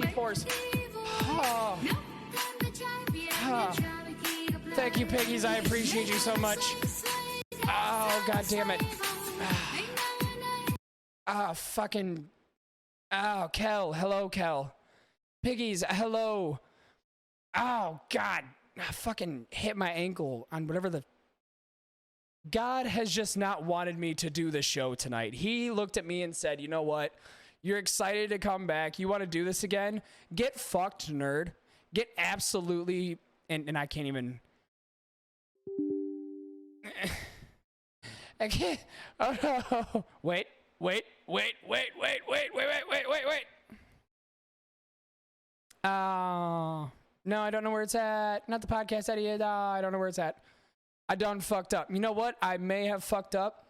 G-force. Oh. Oh. Thank you, Piggies. I appreciate you so much. Oh, god damn it. Ah, fucking. Oh, Kel. Hello, Kel. Piggies, hello. Oh, God. I fucking hit my ankle on whatever the... God has just not wanted me to do the show tonight. He looked at me and said, you know what? You're excited to come back. You want to do this again? Get fucked, nerd. Get absolutely... And I can't even... I can't... Oh, no. Wait. Oh, no, I don't know where it's at. Not the podcast idiot. I don't know where it's at. I done fucked up. You know what? I may have fucked up,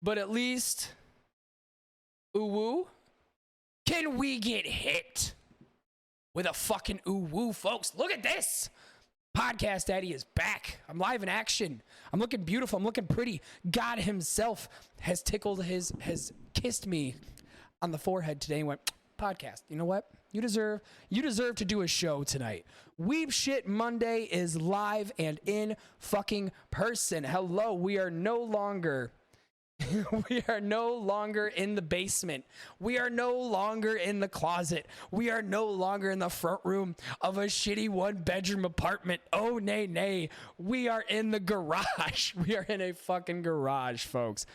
but at least, ooh woo, can we get hit with a fucking ooh woo, folks? Look at this. Podcast Daddy is back. I'm live in action. I'm looking beautiful. I'm looking pretty. God himself has kissed me on the forehead today and went, podcast. You know what? You deserve to do a show tonight. Weeb Shit Monday is live and in fucking person. Hello. We are no longer in the basement. We are no longer in the closet. We are no longer in the front room of a shitty one-bedroom apartment. Oh, nay. We are in the garage. We are in a fucking garage, folks.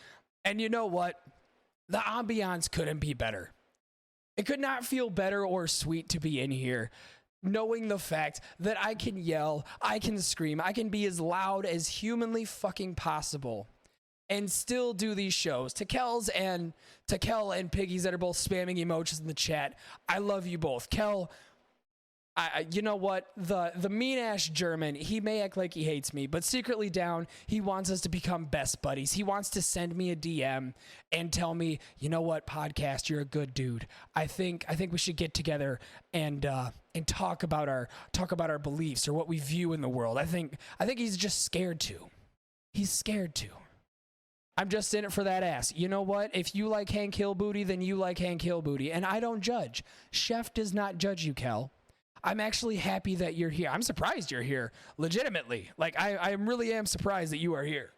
And you know what? The ambiance couldn't be better. It could not feel better or sweet to be in here, knowing the fact that I can yell, I can scream, I can be as loud as humanly fucking possible and still do these shows. To Kel and Piggies that are both spamming emojis in the chat, I love you both. Kel, you know what? The mean-ass German, he may act like he hates me, but secretly down, he wants us to become best buddies. He wants to send me a DM and tell me, you know what, podcast, you're a good dude. I think we should get together and talk about our beliefs or what we view in the world. I think he's just scared to. He's scared to. I'm just in it for that ass. You know what? If you like Hank Hill booty, then you like Hank Hill booty, and I don't judge. Chef does not judge you, Kel. I'm actually happy that you're here. I'm surprised you're here, legitimately. Like, I really am surprised that you are here.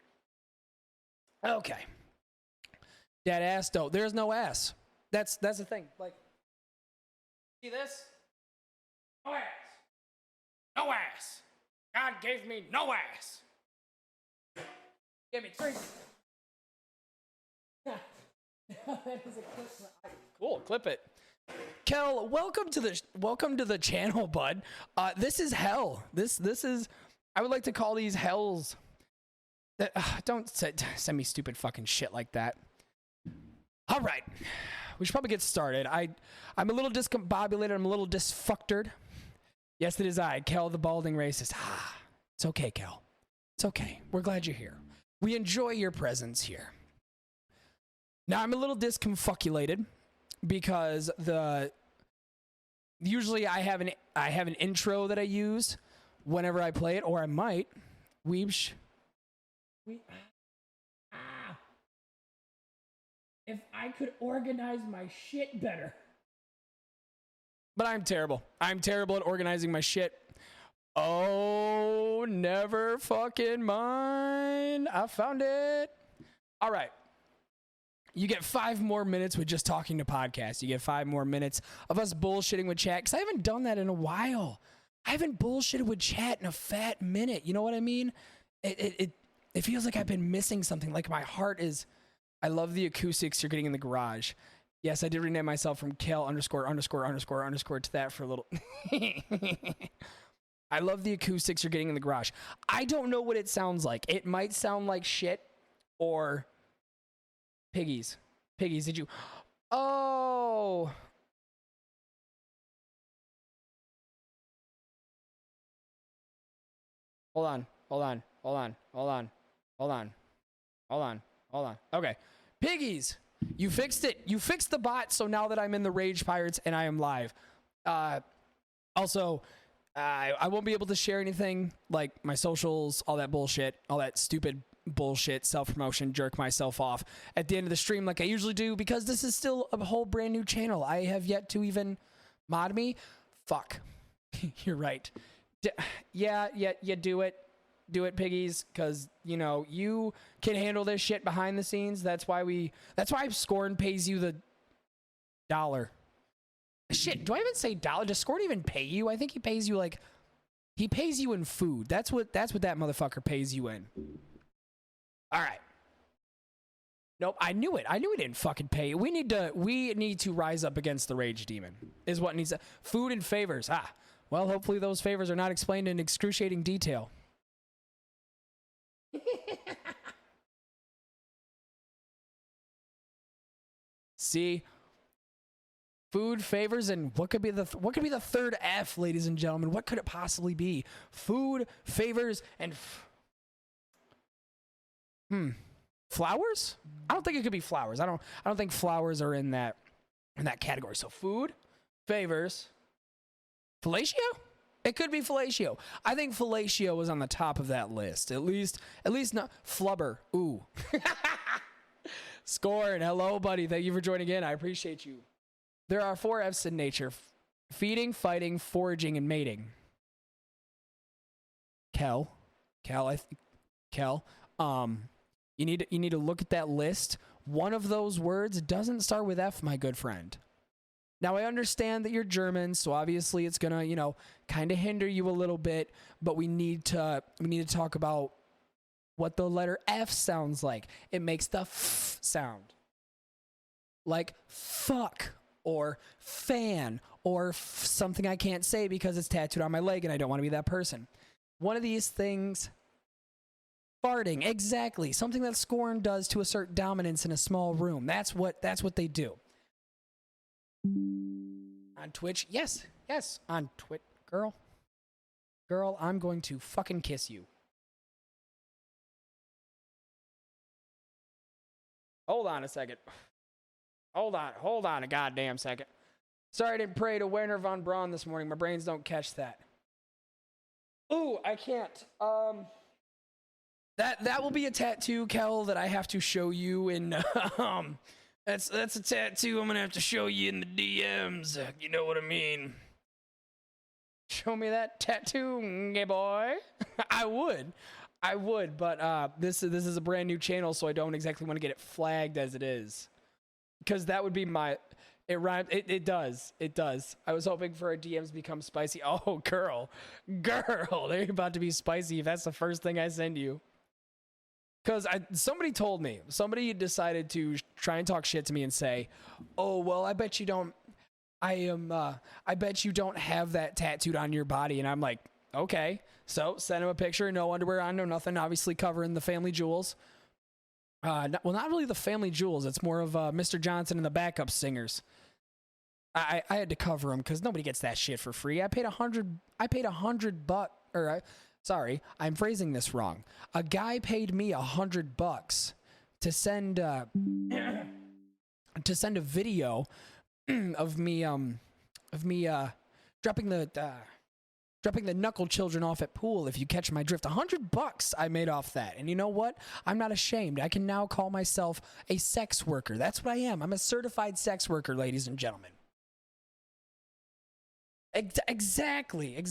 Okay. That ass, though. There's no ass. That's the thing. Like, see this? No ass. No ass. God gave me no ass. Give me 3. That is a clip. Cool, clip it. Kel, welcome to the channel, bud. This is hell. This is, I would like to call these hells. That don't send me stupid fucking shit like that. All right, we should probably get started. I'm a little discombobulated. I'm a little disfuctered. Yes, it is I, Kel, the balding racist. It's okay, Kel. It's okay. We're glad you're here. We enjoy your presence here. Now I'm a little disconfuculated because usually I have an intro that I use whenever I play it, or I might. If I could organize my shit better. But I'm terrible. I'm terrible at organizing my shit. Oh, never fucking mind. I found it. All right. You get 5 more minutes with just talking to podcasts. You get 5 more minutes of us bullshitting with chat, because I haven't done that in a while. I haven't bullshitted with chat in a fat minute. You know what I mean? It feels like I've been missing something. Like my heart is... I love the acoustics you're getting in the garage. Yes, I did rename myself from Kel __ to that for a little... I love the acoustics you're getting in the garage. I don't know what it sounds like. It might sound like shit or... Piggies, did you... Oh! Hold on. Okay. Piggies! You fixed it. You fixed the bot, so now that I'm in the Rage Pirates and I am live. Also, I won't be able to share anything, like my socials, all that bullshit, all that stupid bullshit, self-promotion, jerk myself off at the end of the stream like I usually do, because this is still a whole brand new channel. I have yet to even Mod me? Fuck. You're right. Yeah, you do it. Do it, piggies, because, you know, you can handle this shit behind the scenes. That's why Scorn pays you the dollar. Shit, do I even say dollar? Does Scorn even pay you? I think he pays you, like, he pays you in food. That's what that motherfucker pays you in. All right. Nope, I knew it. I knew he didn't fucking pay you. We need to rise up against the rage demon, is what needs to. Food and favors. Well, hopefully those favors are not explained in excruciating detail. See, food, favors, and what could be the third F, ladies and gentlemen? What could it possibly be? Food, favors, and flowers? I don't think it could be flowers. I don't think flowers are in that category. So food, favors, fellatio? It could be fellatio. I think fellatio was on the top of that list. At least not flubber. Ooh. Scorn, hello, buddy. Thank you for joining in. I appreciate you. There are 4 F's in nature: feeding, fighting, foraging, and mating. Kel. You need to look at that list. One of those words doesn't start with F, my good friend. Now, I understand that you're German, so obviously it's gonna, you know, kind of hinder you a little bit, but we need to talk about what the letter F sounds like. It makes the F sound. Like fuck, or fan, or something I can't say because it's tattooed on my leg and I don't want to be that person. One of these things. Farting, exactly. Something that Scorn does to assert dominance in a small room. That's what they do. On Twitch, yes. On Twitch, girl, I'm going to fucking kiss you. Hold on a second. Hold on a goddamn second. Sorry I didn't pray to Werner von Braun this morning. My brains don't catch that. Ooh, I can't. That will be a tattoo, Kel, that I have to show you in that's a tattoo I'm gonna have to show you in the DMs. You know what I mean? Show me that tattoo, gay boy. I would, but this is a brand new channel, so I don't exactly want to get it flagged as it is. Because that would be my it rhymes. It does. I was hoping for our DMs to become spicy. Oh, girl, they're about to be spicy if that's the first thing I send you. Because somebody told me, somebody decided to try and talk shit to me and say, oh, well, I bet you don't have that tattooed on your body. And I'm like, okay. So send him a picture, no underwear on, no nothing, obviously covering the family jewels. Not really the family jewels. It's more of Mr. Johnson and the backup singers. I had to cover them because nobody gets that shit for free. I paid $100, sorry, I'm phrasing this wrong. A guy paid me $100 to send a video of me dropping the knuckle children off at pool. If you catch my drift, $100 I made off that. And you know what? I'm not ashamed. I can now call myself a sex worker. That's what I am. I'm a certified sex worker, ladies and gentlemen. Exactly. Look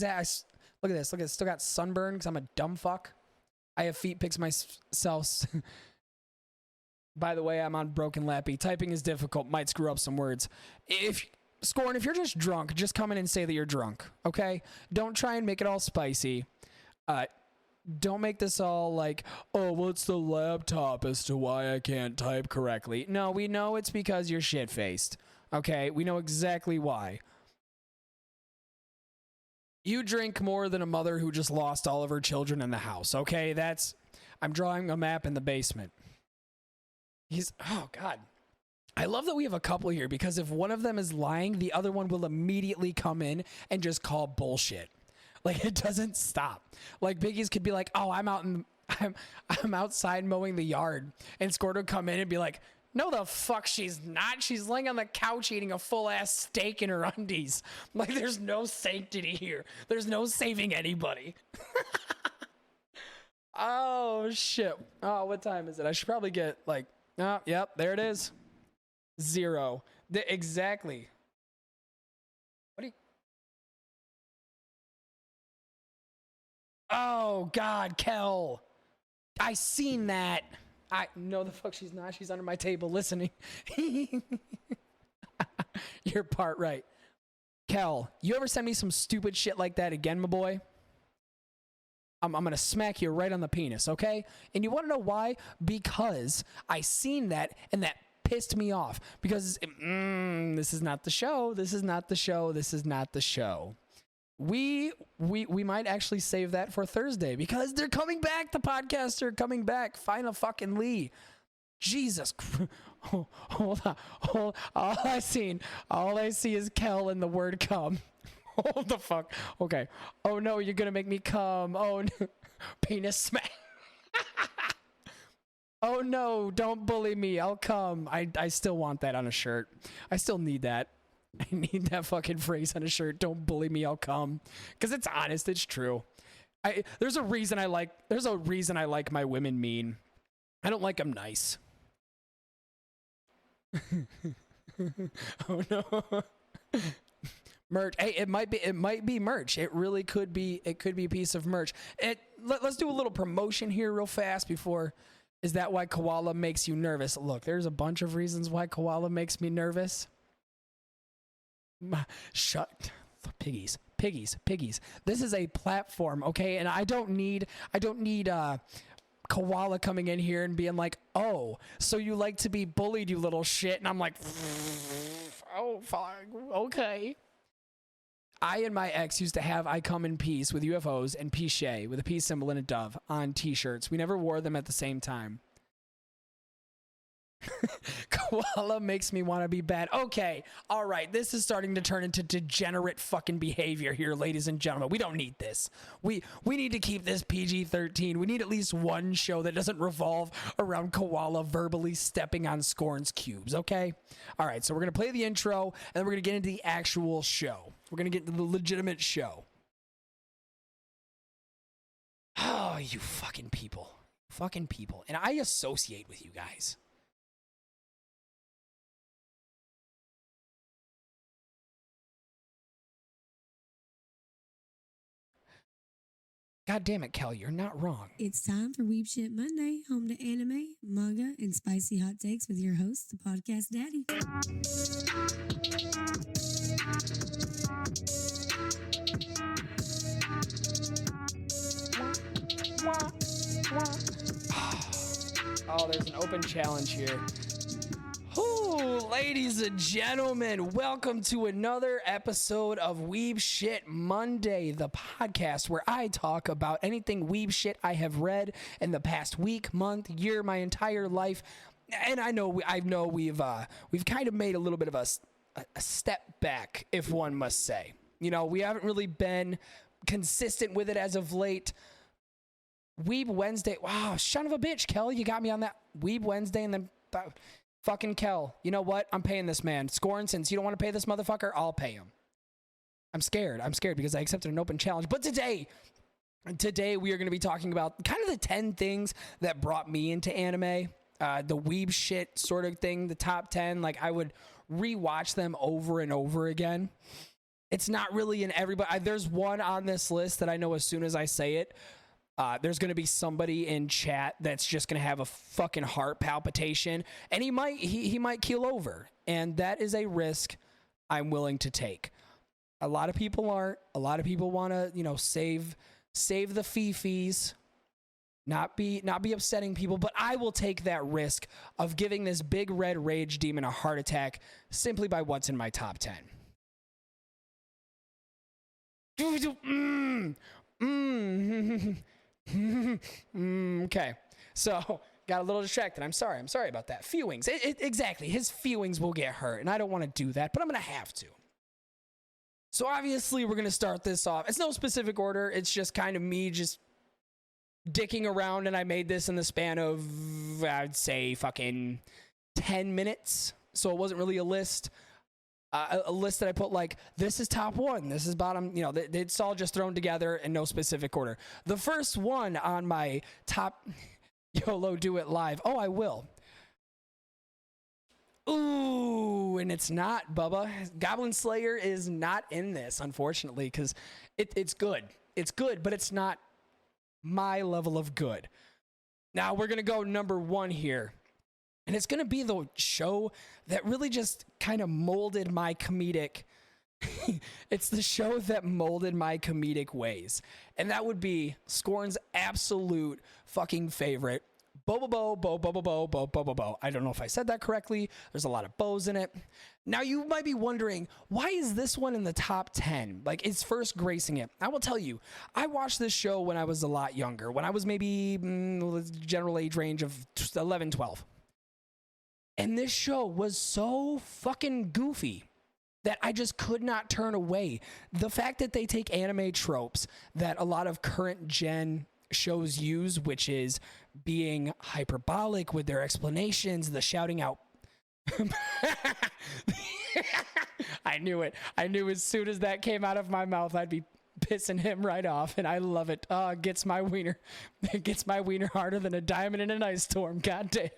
at this. Still got sunburn because I'm a dumb fuck. I have feet pics myself. By the way, I'm on Broken Lappy. Typing is difficult. Might screw up some words. Scorn, if you're just drunk, just come in and say that you're drunk, okay? Don't try and make it all spicy. Don't make this all like, oh, well, it's the laptop as to why I can't type correctly. No, we know it's because you're shit-faced, okay? We know exactly why. You drink more than a mother who just lost all of her children in the house, okay? I'm drawing a map in the basement. Oh, God. I love that we have a couple here because if one of them is lying, the other one will immediately come in and just call bullshit. Like, it doesn't stop. Like, Piggies could be like, oh, I'm outside mowing the yard. And Squirt would come in and be like, no, the fuck she's not. She's laying on the couch eating a full-ass steak in her undies. Like, there's no sanctity here. There's no saving anybody. Oh, shit. Oh, what time is it? I should probably get, like, oh, yep, there it is. 0. Exactly. What do you... Oh, God, Kel. I seen that. No, the fuck she's not. She's under my table listening. You're part right. Kel, you ever send me some stupid shit like that again, my boy? I'm going to smack you right on the penis, okay? And you want to know why? Because I seen that, and that pissed me off. Because this is not the show. This is not the show. This is not the show. We might actually save that for Thursday because they're coming back. The podcasts are coming back. Final fucking Lee. Jesus. Hold on. All I see is Kel and the word come. Hold the fuck. Okay. Oh no, you're gonna make me come. Oh no. Penis smack. Oh no, don't bully me. I'll come. I still want that on a shirt. I still need that. I need that fucking phrase on a shirt. Don't bully me, I'll come. Because it's honest, it's true. There's a reason I like my women mean. I don't like them nice. Oh no. Merch. Hey, it might be merch. It really could be. It could be a piece of merch. Let's do a little promotion here real fast before. Is that why koala makes you nervous? Look, there's a bunch of reasons why koala makes me nervous. Shut. Piggies. This is a platform, okay? And I don't need koala coming in here and being like, oh, so you like to be bullied, you little shit. And I'm like, oh, fuck, okay. I and my ex used to have I come in peace with UFOs and Pichet with a peace symbol and a dove on t-shirts. We never wore them at the same time. Koala makes me want to be bad. Okay, all right. This is starting to turn into degenerate fucking behavior here, ladies and gentlemen. We don't need this. We need to keep this PG-13. We need at least one show that doesn't revolve around Koala verbally stepping on Scorn's cubes, okay? All right, so we're going to play the intro, and then we're going to get into the actual show. We're going to get into the legitimate show. Oh, you fucking people. Fucking people. And I associate with you guys. God damn it, Kel, you're not wrong. It's time for Weeb Shit Monday, home to anime, manga, and spicy hot takes with your host, the podcast daddy. Oh, there's an open challenge here. Ooh, ladies and gentlemen, welcome to another episode of Weeb Shit Monday, the podcast where I talk about anything weeb shit I have read in the past week, month, year, my entire life. And I know we've kind of made a little bit of a step back, if one must say. You know, we haven't really been consistent with it as of late. Weeb Wednesday. Wow, son of a bitch, Kel, you got me on that. Weeb Wednesday and then fucking Kel, you know what? I'm paying this man. Scorn, since you don't want to pay this motherfucker, I'll pay him. I'm scared because I accepted an open challenge. But today we are going to be talking about kind of the 10 things that brought me into anime. The weeb shit sort of thing, the top 10. Like, I would rewatch them over and over again. It's not really in everybody. There's one on this list that I know as soon as I say it, there's going to be somebody in chat that's just going to have a fucking heart palpitation, and he might keel over, and that is a risk I'm willing to take. A lot of people aren't. A lot of people want to, you know, save the fee-fees, not be upsetting people, but I will take that risk of giving this big red rage demon a heart attack simply by what's in my top 10. Okay, so got a little distracted. I'm sorry about that. Feelings. Exactly. His feelings will get hurt, and I don't want to do that, but I'm going to have to. So obviously, we're going to start this off. It's no specific order. It's just kind of me just dicking around, and I made this in the span of, I'd say, fucking 10 minutes. So it wasn't really a list. A list that I put like, this is top 1, this is bottom, you know, it's all just thrown together in no specific order. The first one on my top, YOLO do it live. Oh, I will. Ooh, and it's not, Bubba. Goblin Slayer is not in this, unfortunately, because it's good. It's good, but it's not my level of good. Now we're going to go number 1 here. And it's going to be the show that really just kind of molded my comedic. It's the show that molded my comedic ways. And that would be Scorn's absolute fucking favorite, Bo. I don't know if I said that correctly. There's a lot of bows in it. Now you might be wondering, why is this one in the top 10? Like, it's first gracing it. I will tell you, I watched this show when I was a lot younger, when I was maybe general age range of 11, 12. And this show was so fucking goofy that I just could not turn away. The fact that they take anime tropes that a lot of current gen shows use, which is being hyperbolic with their explanations, the shouting out. I knew it. I knew as soon as that came out of my mouth, I'd be pissing him right off, and I love it. It gets my wiener harder than a diamond in an ice storm. Goddamn.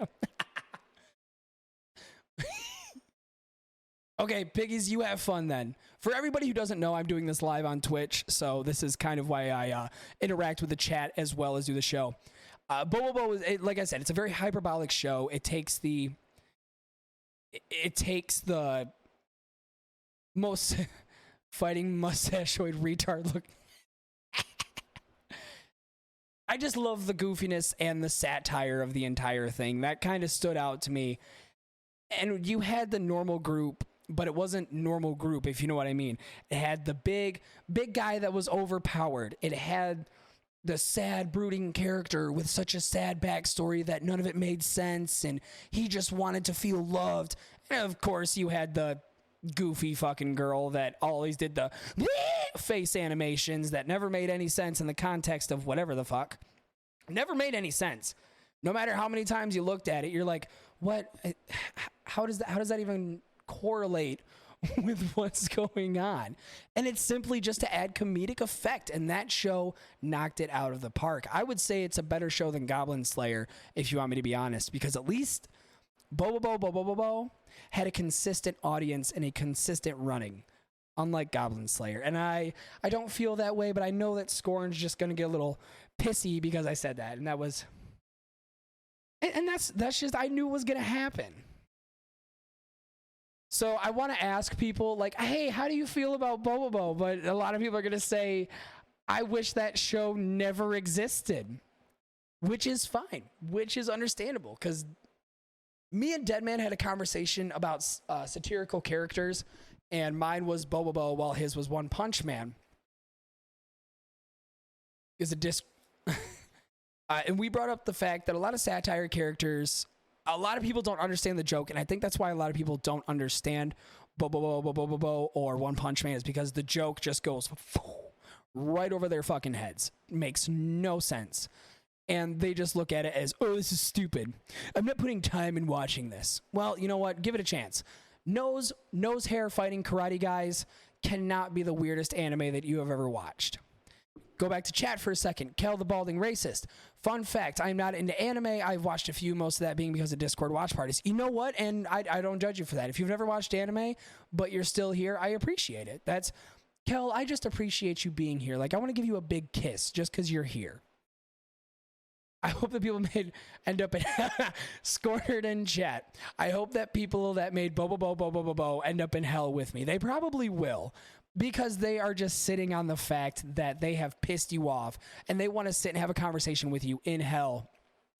Okay, piggies, you have fun then. For everybody who doesn't know, I'm doing this live on Twitch, so this is kind of why I interact with the chat as well as do the show. Bo, like I said, it's a very hyperbolic show. It takes the most fighting mustachoid retard look. I just love the goofiness and the satire of the entire thing. That kind of stood out to me. And you had the normal group, but it wasn't normal group, if you know what I mean. It had the big guy that was overpowered. It had the sad, brooding character with such a sad backstory that none of it made sense, and he just wanted to feel loved. And of course, you had the goofy fucking girl that always did the face animations that never made any sense in the context of whatever the fuck. Never made any sense. No matter how many times you looked at it, you're like, what? How does that even correlate with what's going on? And it's simply just to add comedic effect, and that show knocked it out of the park. I would say it's a better show than Goblin Slayer, if you want me to be honest, because at least Bo had a consistent audience and a consistent running, unlike Goblin Slayer. And I don't feel that way, but I know that Scorn's just going to get a little pissy because I said that, and that was... And that's just, I knew it was going to happen. So I want to ask people, like, hey, how do you feel about Bobo? But a lot of people are going to say, I wish that show never existed. Which is fine. Which is understandable. Because me and Deadman had a conversation about satirical characters. And mine was Bobo while his was One Punch Man. Is a disc... and we brought up the fact that a lot of satire characters, a lot of people don't understand the joke, and I think that's why a lot of people don't understand Bo or One Punch Man, is because the joke just goes right over their fucking heads. Makes no sense. And they just look at it as, oh, this is stupid. I'm not putting time in watching this. Well, you know what? Give it a chance. Nose hair fighting karate guys cannot be the weirdest anime that you have ever watched. Go back to chat for a second. Kel the Balding Racist. Fun fact, I'm not into anime. I've watched a few, most of that being because of Discord watch parties. You know what? And I don't judge you for that. If you've never watched anime, but you're still here, I appreciate it. Kel, I just appreciate you being here. Like, I want to give you a big kiss just because you're here. I hope that people end up in Scornered in chat. I hope that people that made Bo end up in hell with me. They probably will. Because they are just sitting on the fact that they have pissed you off and they want to sit and have a conversation with you in hell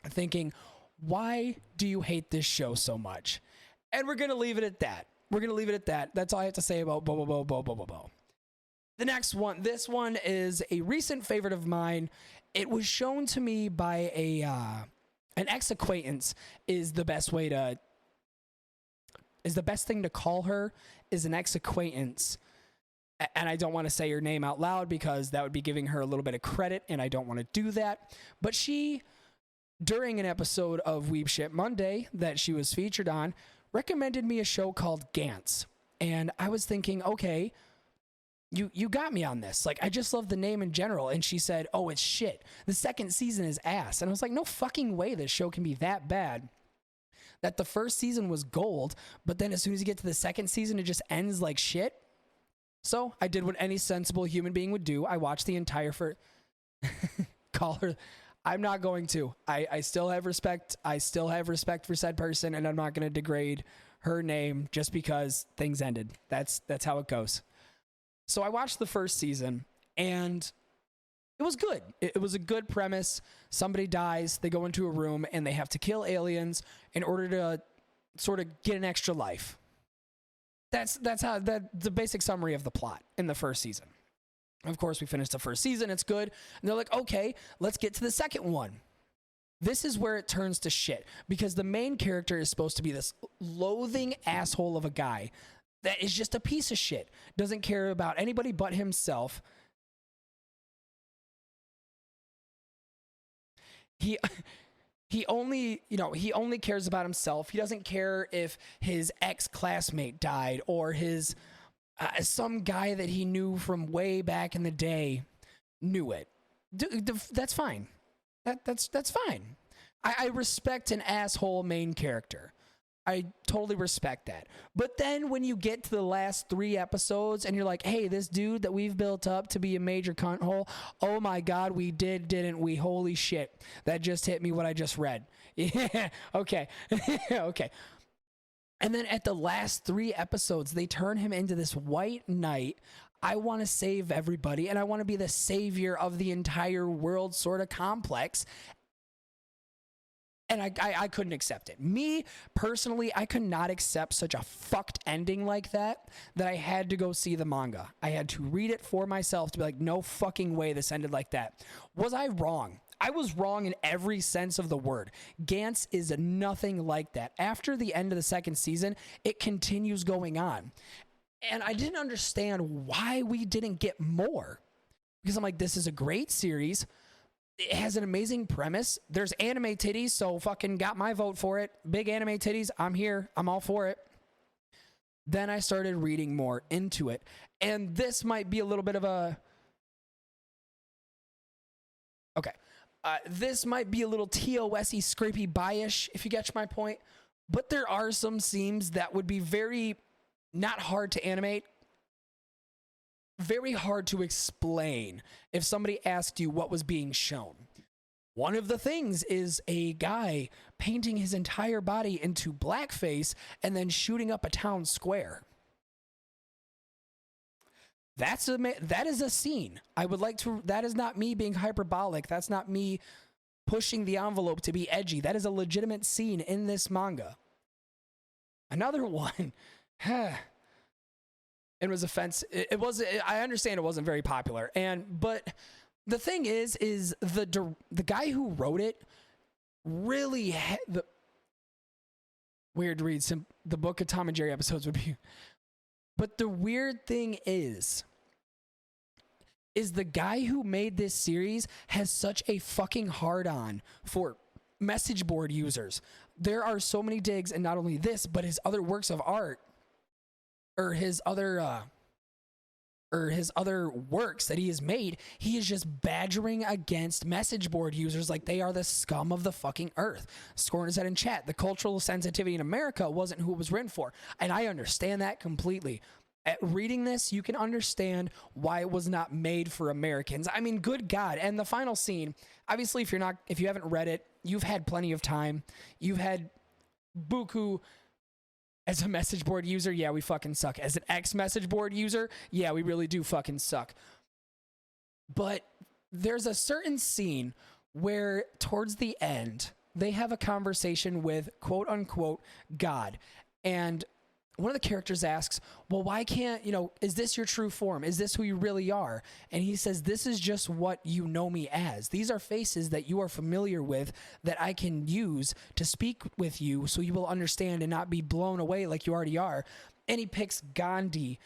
thinking, why do you hate this show so much? And we're going to leave it at that. That's all I have to say about Bo. The next one, this one is a recent favorite of mine. It was shown to me by an ex-acquaintance is the best thing to call her, is an ex-acquaintance. And I don't want to say her name out loud because that would be giving her a little bit of credit, and I don't want to do that. But she, during an episode of Weeb Shit Monday that she was featured on, recommended me a show called Gantz. And I was thinking, okay, you got me on this. Like, I just love the name in general. And she said, oh, it's shit. The second season is ass. And I was like, no fucking way this show can be that bad. That the first season was gold, but then as soon as you get to the second season, it just ends like shit. So I did what any sensible human being would do. I watched the entire call her. I'm not going to. I still have respect. I still have respect for said person, and I'm not going to degrade her name just because things ended. That's how it goes. So I watched the first season, and it was good. It was a good premise. Somebody dies, they go into a room, and they have to kill aliens in order to sort of get an extra life. That's the basic summary of the plot in the first season. Of course, we finished the first season. It's good. And they're like, okay, let's get to the second one. This is where it turns to shit, because the main character is supposed to be this loathing asshole of a guy that is just a piece of shit, doesn't care about anybody but himself. He only cares about himself. He doesn't care if his ex-classmate died or his some guy that he knew from way back in the day knew it. That's fine. That's fine. I respect an asshole main character. I totally respect that. But then when you get to the last 3 episodes and you're like, hey, this dude that we've built up to be a major cunt hole, oh my God, we didn't we? Holy shit. That just hit me what I just read. Yeah, okay. Okay. And then at the last 3 episodes, they turn him into this white knight. I want to save everybody, and I want to be the savior of the entire world sort of complex. And I couldn't accept it. Me, personally, I could not accept such a fucked ending like that I had to go see the manga. I had to read it for myself to be like, no fucking way this ended like that. Was I wrong? I was wrong in every sense of the word. Gantz is nothing like that. After the end of the second season, it continues going on. And I didn't understand why we didn't get more. Because I'm like, this is a great series. It has an amazing premise. There's anime titties, so fucking got my vote for it. Big anime titties, I'm here. I'm all for it. Then I started reading more into it. And this might be a little bit of a... Okay. This might be a little TOS-y, scrapey bias, if you get my point. But there are some scenes that would be very not hard to animate, very hard to explain if somebody asked you what was being shown. One of the things is a guy painting his entire body into blackface and then shooting up a town square. That is a scene. I would like to... That is not me being hyperbolic. That's not me pushing the envelope to be edgy. That is a legitimate scene in this manga. Another one... It was offensive. It was. I understand it wasn't very popular, but the thing is the guy who wrote it really weird to read. The book of Tom and Jerry episodes would be, but the weird thing is the guy who made this series has such a fucking hard on for message board users. There are so many digs, and not only this, but his other works of art. Or his other works that he has made, he is just badgering against message board users like they are the scum of the fucking earth. Scorn said in chat, the cultural sensitivity in America wasn't who it was written for. And I understand that completely. At reading this, you can understand why it was not made for Americans. I mean, good God. And the final scene, obviously, if you haven't read it, you've had plenty of time. You've had buku. As a message board user, yeah, we fucking suck. As an ex-message board user, yeah, we really do fucking suck. But there's a certain scene where towards the end, they have a conversation with quote-unquote God. And one of the characters asks, well, why can't, is this your true form? Is this who you really are? And he says, this is just what you know me as. These are faces that you are familiar with that I can use to speak with you so you will understand and not be blown away like you already are. And he picks Gandhi,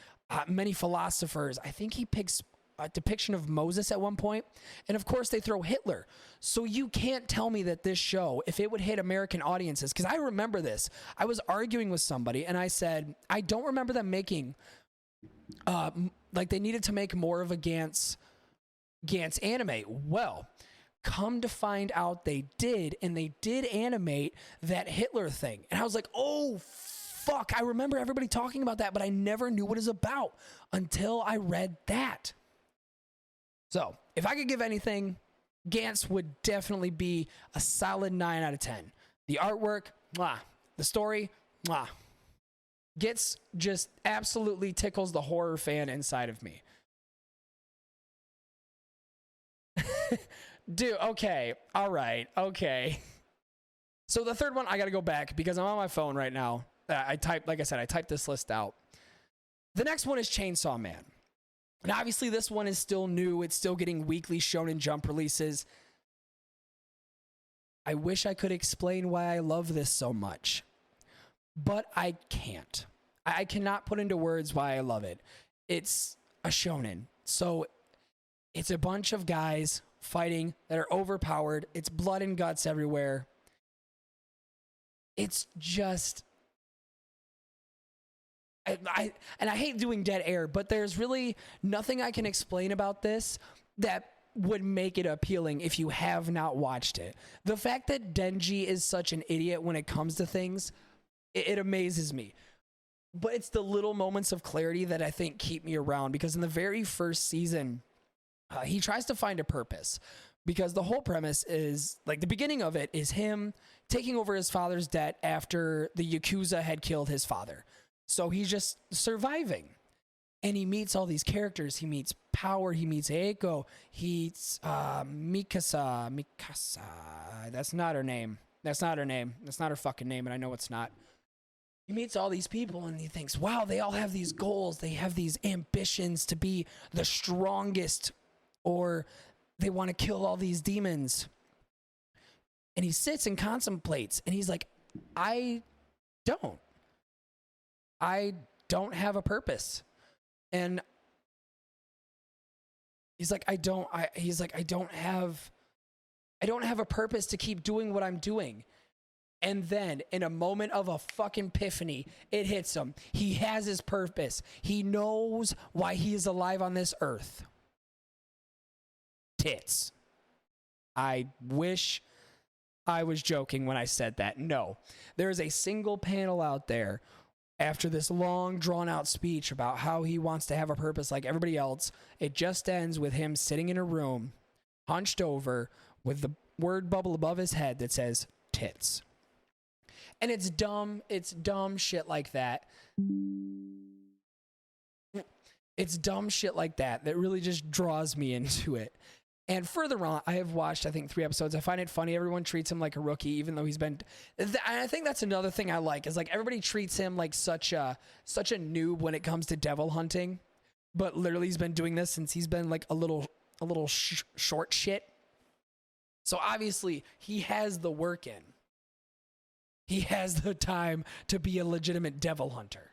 many philosophers. I think he picks a depiction of Moses at one point. And of course they throw Hitler. So you can't tell me that this show, if it would hit American audiences, because I remember this. I was arguing with somebody and I said, I don't remember them making, like they needed to make more of a Gantz anime. Well, come to find out they did, and they did animate that Hitler thing. And I was like, oh, fuck, I remember everybody talking about that, but I never knew what it was about until I read that. So, if I could give anything Gantz would definitely be a solid 9 out of 10. The artwork, mwah. The story, mwah. Gets just absolutely tickles the horror fan inside of me. Dude, okay. All right. Okay. So the third one, I got to go back because I'm on my phone right now. I typed this list out. The next one is Chainsaw Man. And obviously this one is still new. It's still getting weekly Shonen Jump releases. I wish I could explain why I love this so much, but I can't. I cannot put into words why I love it. It's a shonen. So it's a bunch of guys fighting that are overpowered. It's blood and guts everywhere. It's just... I hate doing dead air, but there's really nothing I can explain about this that would make it appealing if you have not watched it. The fact that Denji is such an idiot when it comes to things, it amazes me. But it's the little moments of clarity that I think keep me around, because in the very first season, he tries to find a purpose, because the whole premise is, like, the beginning of it is him taking over his father's debt after the Yakuza had killed his father. So he's just surviving. And he meets all these characters. He meets Power. He meets Eiko. He meets Mikasa. That's not her name. That's not her fucking name, and I know it's not. He meets all these people, and he thinks, wow, they all have these goals. They have these ambitions to be the strongest, or they want to kill all these demons. And he sits and contemplates, and he's like, I don't have a purpose. And he's like, I don't have a purpose to keep doing what I'm doing. And then in a moment of a fucking epiphany, it hits him. He has his purpose. He knows why he is alive on this earth. Tits. I wish I was joking when I said that. No, there is a single panel out there after this long, drawn-out speech about how he wants to have a purpose like everybody else. It just ends with him sitting in a room, hunched over, with the word bubble above his head that says, tits. And it's dumb shit like that. It's dumb shit like that that really just draws me into it. And further on, I have watched, I think, 3 episodes. I find it funny. Everyone treats him like a rookie, even though he's been... I think that's another thing I like, is like everybody treats him like such a noob when it comes to devil hunting. But literally, he's been doing this since he's been like a little short shit. So obviously, he has the work in. He has the time to be a legitimate devil hunter.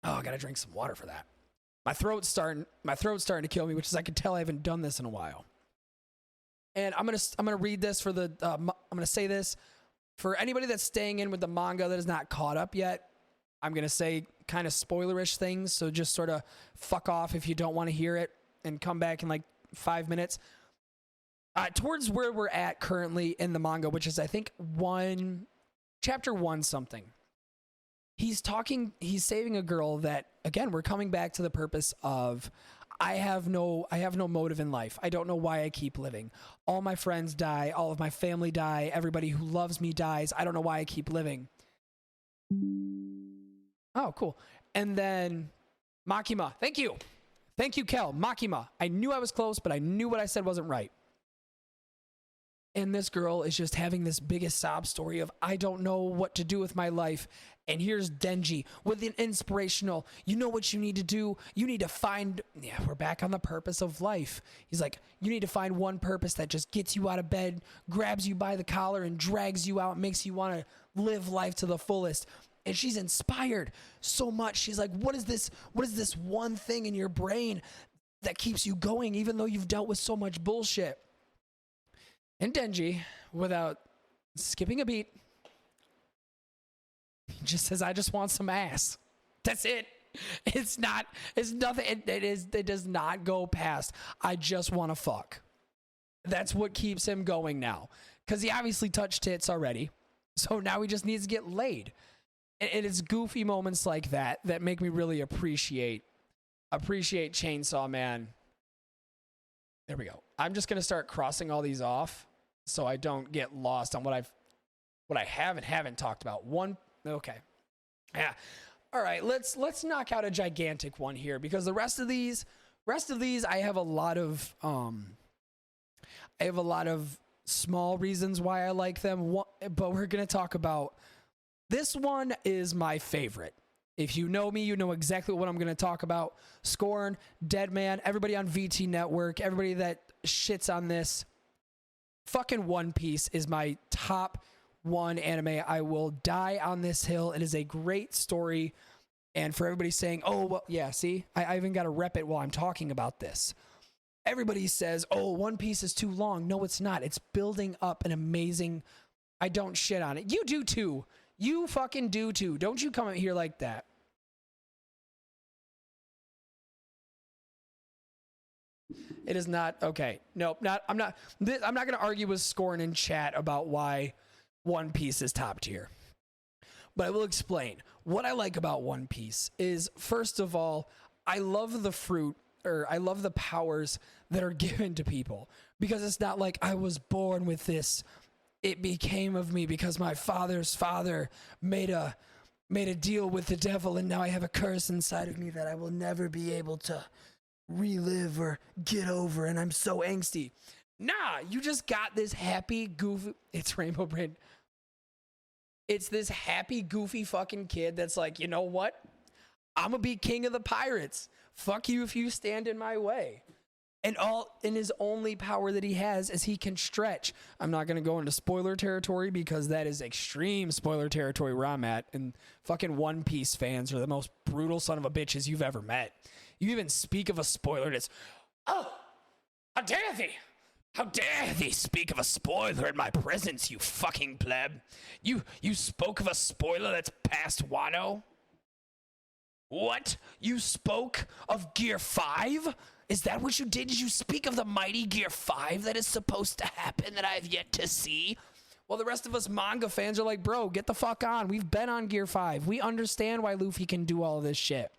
Oh, I gotta drink some water for that. My throat's starting to kill me, which is, I can tell I haven't done this in a while. And I'm gonna read this for the I'm gonna say this for anybody that's staying in with the manga that is not caught up yet. I'm gonna say kind of spoilerish things, so just sort of fuck off if you don't want to hear it and come back in like 5 minutes. Towards where we're at currently in the manga, which is, I think, chapter 1 something. He's saving a girl that, again, we're coming back to the purpose of, I have no motive in life. I don't know why I keep living. All my friends die. All of my family die. Everybody who loves me dies. I don't know why I keep living. Oh, cool. And then Makima. Thank you. Thank you, Kel. Makima. I knew I was close, but I knew what I said wasn't right. And this girl is just having this biggest sob story of, I don't know what to do with my life. And here's Denji with an inspirational, you know what you need to do? You need to find, we're back on the purpose of life. He's like, you need to find one purpose that just gets you out of bed, grabs you by the collar and drags you out, makes you want to live life to the fullest. And she's inspired so much. She's like, what is this one thing in your brain that keeps you going, even though you've dealt with so much bullshit? And Denji, without skipping a beat, just says, I just want some ass. That's it. It's nothing. It does not go past, I just want to fuck. That's what keeps him going now. Because he obviously touched tits already. So now he just needs to get laid. And it's goofy moments like that that make me really appreciate Chainsaw Man. There we go. I'm just going to start crossing all these off so I don't get lost on what I haven't talked about. Okay. Yeah. All right, let's knock out a gigantic one here because the rest of these I have a lot of small reasons why I like them, but we're going to talk about this one is my favorite. If you know me, you know exactly what I'm going to talk about. Scorn, Deadman, everybody on VT Network, everybody that shits on this. Fucking One Piece is my top one anime. I will die on this hill. It is a great story. And for everybody saying, oh, well, yeah, see, I even got to rep it while I'm talking about this. Everybody says, oh, One Piece is too long. No, it's not. It's building up an amazing... I don't shit on it. You do too. You fucking do too. Don't you come in here like that. It is not okay. Nope, I'm not going to argue with Scorn in chat about why One Piece is top tier. But I will explain. What I like about One Piece is, first of all, I love the fruit, or I love the powers that are given to people, because it's not like I was born with this. It became of me because my father's father made a deal with the devil, and now I have a curse inside of me that I will never be able to relive or get over, and I'm so angsty. Nah, you just got this happy, goofy... It's Rainbow Brain. It's this happy, goofy fucking kid that's like, you know what? I'm gonna be king of the pirates. Fuck you if you stand in my way. And his only power that he has is he can stretch. I'm not going to go into spoiler territory because that is extreme spoiler territory where I'm at. And fucking One Piece fans are the most brutal son of a bitches you've ever met. You even speak of a spoiler and it's, oh, how dare thee? How dare thee speak of a spoiler in my presence, you fucking pleb? You spoke of a spoiler that's past Wano? What? You spoke of Gear 5? Is that what you did? Did you speak of the mighty Gear 5 that is supposed to happen that I have yet to see? Well, the rest of us manga fans are like, bro, get the fuck on. We've been on Gear 5. We understand why Luffy can do all of this shit.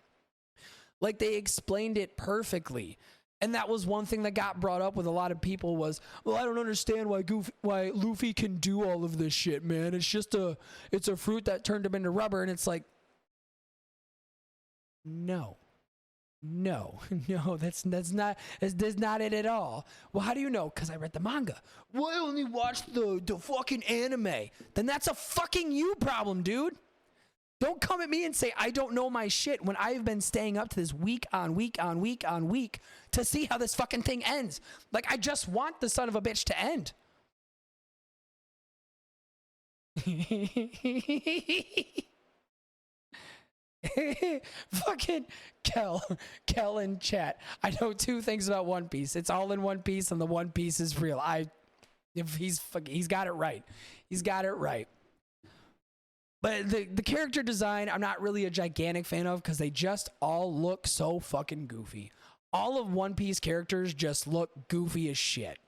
Like, they explained it perfectly. And that was one thing that got brought up with a lot of people was, well, I don't understand why Luffy can do all of this shit, man. It's a fruit that turned him into rubber. And it's like, no, that's not it at all. Well, how do you know? Because I read the manga. Well, I only watched the fucking anime. Then that's a fucking you problem, dude. Don't come at me and say I don't know my shit when I've been staying up to this week on week on week on week to see how this fucking thing ends. Like, I just want the son of a bitch to end. Fucking Kel in chat. I know two things about One Piece. It's all in One Piece, and the One Piece is real. He's got it right. He's got it right. But the character design, I'm not really a gigantic fan of because they just all look so fucking goofy. All of One Piece characters just look goofy as shit.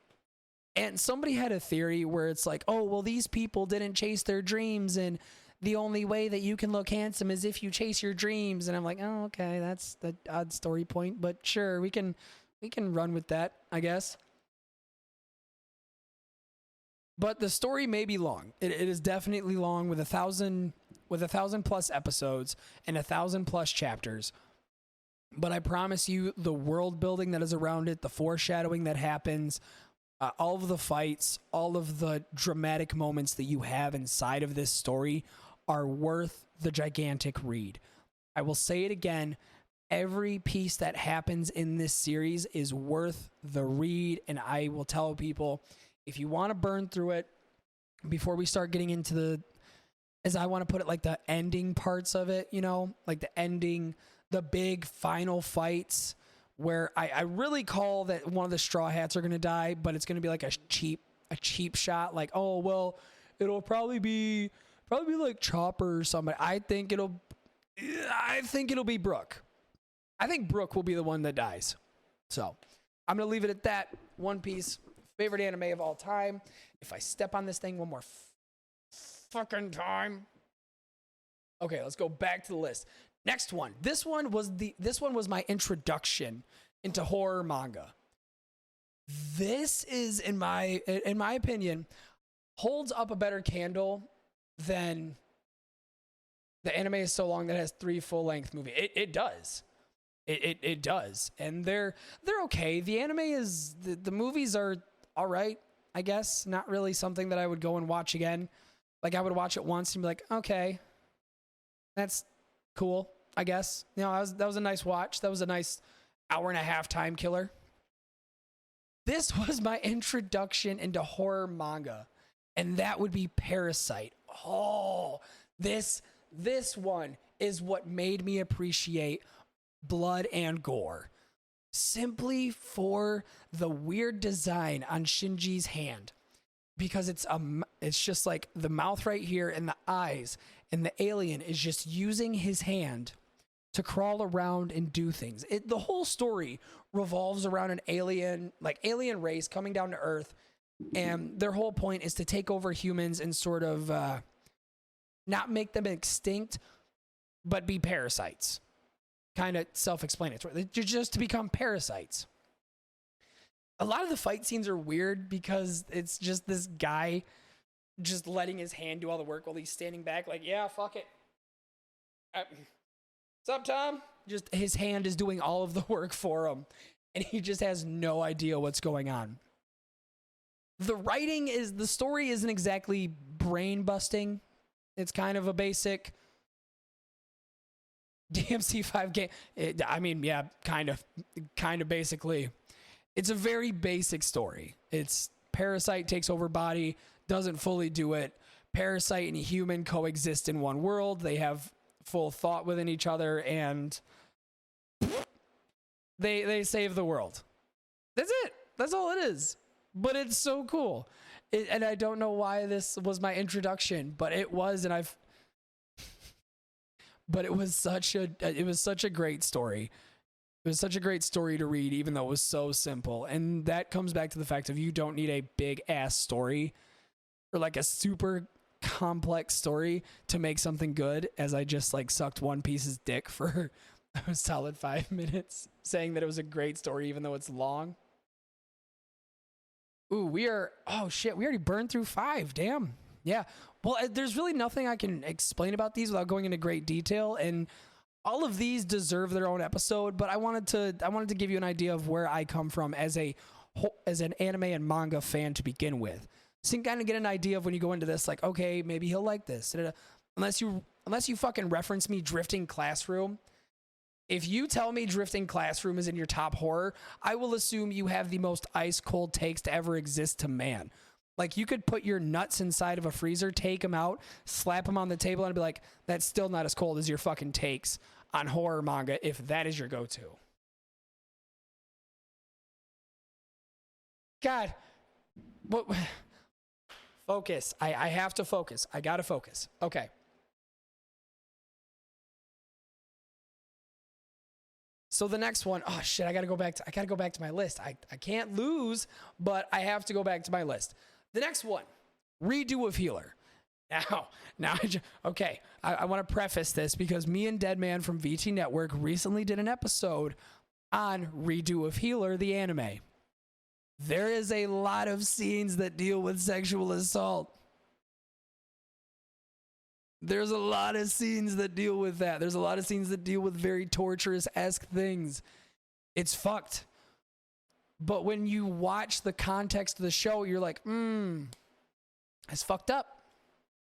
And somebody had a theory where it's like, oh, well, these people didn't chase their dreams, and the only way that you can look handsome is if you chase your dreams. And I'm like, oh, okay, that's the odd story point, but sure, we can run with that, I guess. But the story may be long. It is definitely long with 1,000 plus episodes and 1,000 plus chapters. But I promise you, the world building that is around it, the foreshadowing that happens, all of the fights, all of the dramatic moments that you have inside of this story are worth the gigantic read. I will say it again. Every piece that happens in this series is worth the read. And I will tell people, if you want to burn through it before we start getting into as I want to put it, like the ending parts of it, you know, like the ending, the big final fights where I really call that one of the Straw Hats are going to die, but it's going to be like a cheap shot. Like, oh, well, it'll probably be like Chopper or somebody. I think it'll be Brook. I think Brook will be the one that dies. So I'm going to leave it at that. One Piece, favorite anime of all time. If I step on this thing one more fucking time. Okay, let's go back to the list. Next one. This one was my introduction into horror manga. This is, in my opinion, holds up a better candle than the anime is so long that it has 3 full-length movies. It does. It does. And they're okay. The anime is, the movies are all right, I guess. Not really something that I would go and watch again. Like, I would watch it once and be like, okay, that's cool, I guess. You know, that was a nice watch. That was a nice hour-and-a-half time killer. This was my introduction into horror manga, and that would be Parasite. Oh, this one is what made me appreciate blood and gore. Simply for the weird design on Shinji's hand. Because it's just like the mouth right here and the eyes, and the alien is just using his hand to crawl around and do things. The whole story revolves around an alien race coming down to Earth, and their whole point is to take over humans and sort of not make them extinct, but be parasites. Kind of self-explanatory. Just to become parasites. A lot of the fight scenes are weird because it's just this guy just letting his hand do all the work while he's standing back like, yeah, fuck it. What's up, Tom? Just his hand is doing all of the work for him, and he just has no idea what's going on. The story isn't exactly brain busting. It's kind of a basic DMC5 game. Yeah, kind of basically. It's a very basic story. It's parasite takes over body, doesn't fully do it. Parasite and human coexist in one world. They have full thought within each other, and they save the world. That's it. That's all it is. But it's so cool. And I don't know why this was my introduction, but it was, but it was such a great story. It was such a great story to read, even though it was so simple. And that comes back to the fact of you don't need a big ass story or like a super complex story to make something good, as I just like sucked One Piece's dick for a solid 5 minutes saying that it was a great story, even though it's long. Ooh, oh shit, we already burned through 5. Damn. Yeah. Well, there's really nothing I can explain about these without going into great detail, and all of these deserve their own episode, but I wanted to give you an idea of where I come from as an anime and manga fan to begin with. So you can kind of get an idea of when you go into this, like, okay, maybe he'll like this. Unless you fucking reference me Drifting Classroom. If you tell me Drifting Classroom is in your top horror, I will assume you have the most ice cold takes to ever exist to man. Like, you could put your nuts inside of a freezer, take them out, slap them on the table, and be like, that's still not as cold as your fucking takes on horror manga, if that is your go-to. God. What? Focus. I have to focus. I gotta focus. Okay. So the next one, oh shit, I gotta go back to my list. I can't lose, but I have to go back to my list. The next one, Redo of Healer. Okay, I want to preface this because me and Deadman from VT Network recently did an episode on Redo of Healer, the anime. There is a lot of scenes that deal with sexual assault. There's a lot of scenes that deal with that. There's a lot of scenes that deal with very torturous-esque things. It's fucked. But when you watch the context of the show, you're like, that's fucked up.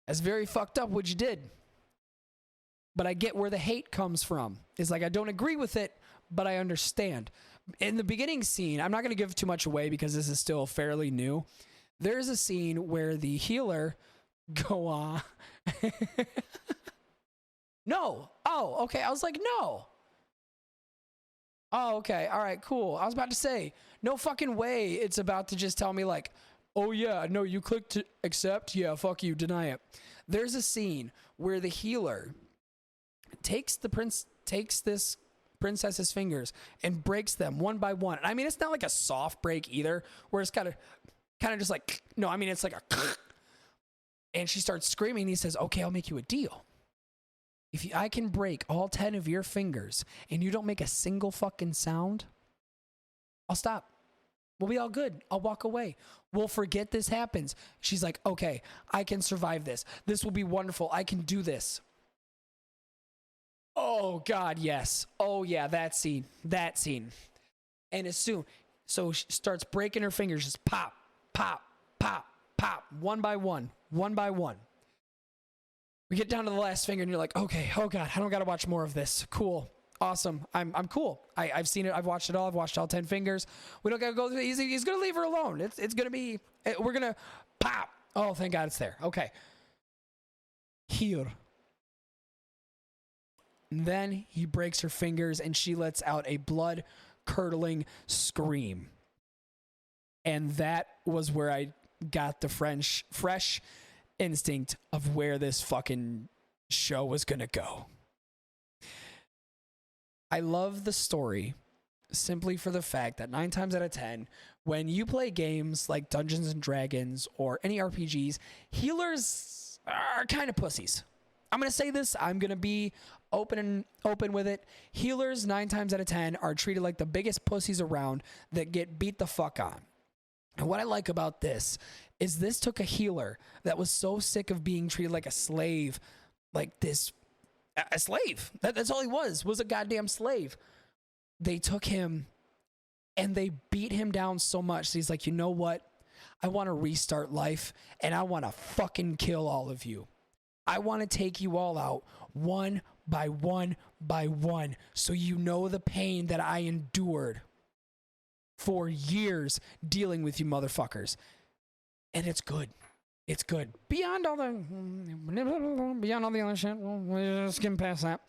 That's very fucked up what you did. But I get where the hate comes from. It's like, I don't agree with it, but I understand. In the beginning scene, I'm not going to give too much away because this is still fairly new. There's a scene where the healer go on. No. Oh, okay. I was like, no. Oh, okay. All right, cool. I was about to say, no fucking way it's about to just tell me like, oh yeah, no, you clicked to accept. Yeah, fuck you, deny it. There's a scene where the healer takes this princess's fingers and breaks them one by one. I mean, it's not like a soft break either, where it's kind of just like, no, I mean, it's like a, and she starts screaming. And he says, okay, I'll make you a deal. I can break all 10 of your fingers and you don't make a single fucking sound, I'll stop. We'll be all good. I'll walk away. We'll forget this happens. She's like, okay, I can survive this. This will be wonderful. I can do this. Oh, God, yes. Oh, yeah, that scene. That scene. And as soon, so she starts breaking her fingers, just pop, pop, pop, pop, one by one, one by one. We get down to the last finger and you're like, okay, oh God, I don't got to watch more of this. Cool. Awesome. I'm cool. I've seen it. I've watched it all. I've watched all 10 fingers. We don't got to go through. He's going to leave her alone. It's going to be, we're going to pop. Oh, thank God it's there. Okay. Here. And then he breaks her fingers and she lets out a blood curdling scream. And that was where I got the fresh instinct of where this fucking show was going to go. I love the story simply for the fact that 9 times out of 10, when you play games like Dungeons and Dragons or any RPGs, healers are kind of pussies. I'm going to say this. I'm going to be open with it. Healers 9 times out of 10 are treated like the biggest pussies around that get beat the fuck on. And what I like about this is this took a healer that was so sick of being treated like a slave, like this, a slave. That's all he was a goddamn slave. They took him and they beat him down so much. So he's like, you know what? I want to restart life and I want to fucking kill all of you. I want to take you all out one by one by one so you know the pain that I endured for years dealing with you motherfuckers. And it's good. It's good. Beyond all the other shit, we'll skim past that.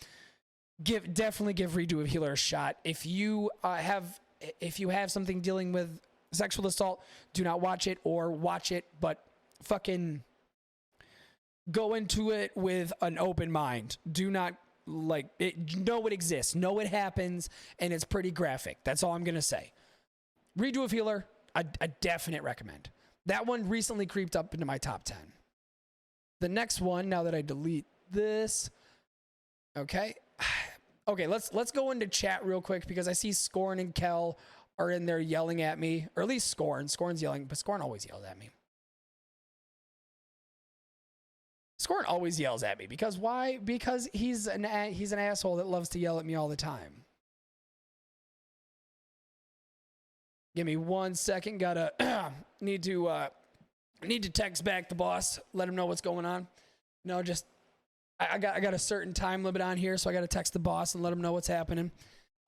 Definitely give Redo a Healer a shot. If you have something dealing with sexual assault, do not watch it, or watch it, but fucking go into it with an open mind. Do not like it. Know it exists. Know it happens, and it's pretty graphic. That's all I'm gonna say. Redo a Healer, a definite recommend. That one recently creeped up into my top 10. The next one, now that I delete this, okay, let's go into chat real quick because I see Scorn and Kel are in there yelling at me, or at least Scorn. Scorn's yelling, but Scorn always yells at me. Scorn always yells at me because why? Because he's an asshole that loves to yell at me all the time. Give me 1 second. Gotta need to text back the boss. Let him know what's going on. No, just I got a certain time limit on here, so I got to text the boss and let him know what's happening.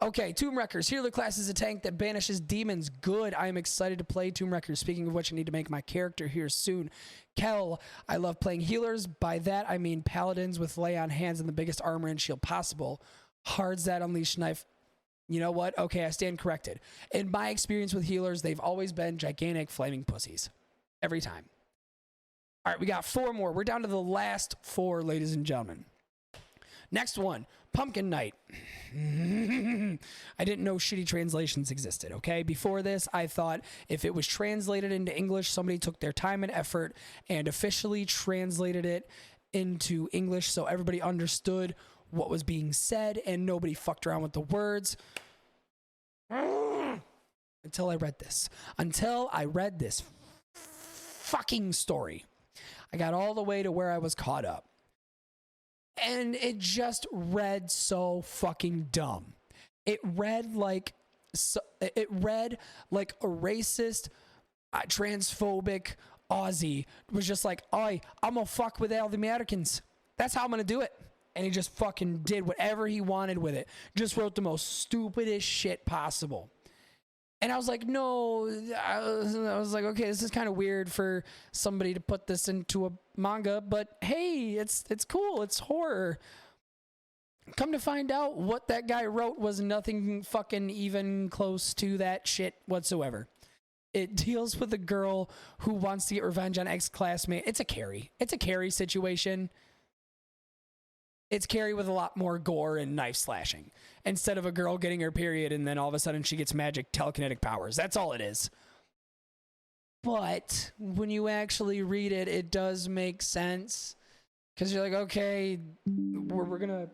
Okay, Tomb Wreckers. Healer class is a tank that banishes demons. Good. I am excited to play Tomb Wreckers. Speaking of which, I need to make my character here soon. Kel, I love playing healers. By that, I mean paladins with lay on hands and the biggest armor and shield possible. Hards that unleash knife. You know what? Okay, I stand corrected. In my experience with healers, they've always been gigantic flaming pussies. Every time. All right, we got 4 more. We're down to the last 4, ladies and gentlemen. Next one, Pumpkin Night. I didn't know shitty translations existed, okay? Before this, I thought if it was translated into English, somebody took their time and effort and officially translated it into English so everybody understood what was being said and nobody fucked around with the words. Until I read this fucking story. I got all the way to where I was caught up. And it just read so fucking dumb. It read like a racist, transphobic Aussie was just like, "Oi, I'm gonna fuck with all the Americans. That's how I'm gonna do it." And he just fucking did whatever he wanted with it. Just wrote the most stupidest shit possible. And I was like, no, I was like, okay, this is kind of weird for somebody to put this into a manga, but hey, it's cool. It's horror. Come to find out, what that guy wrote was nothing fucking even close to that shit whatsoever. It deals with a girl who wants to get revenge on ex-classmate. It's a Carrie situation. It's Carrie with a lot more gore and knife slashing instead of a girl getting her period and then all of a sudden she gets magic telekinetic powers. That's all it is. But when you actually read it, it does make sense because you're like, okay, we're gonna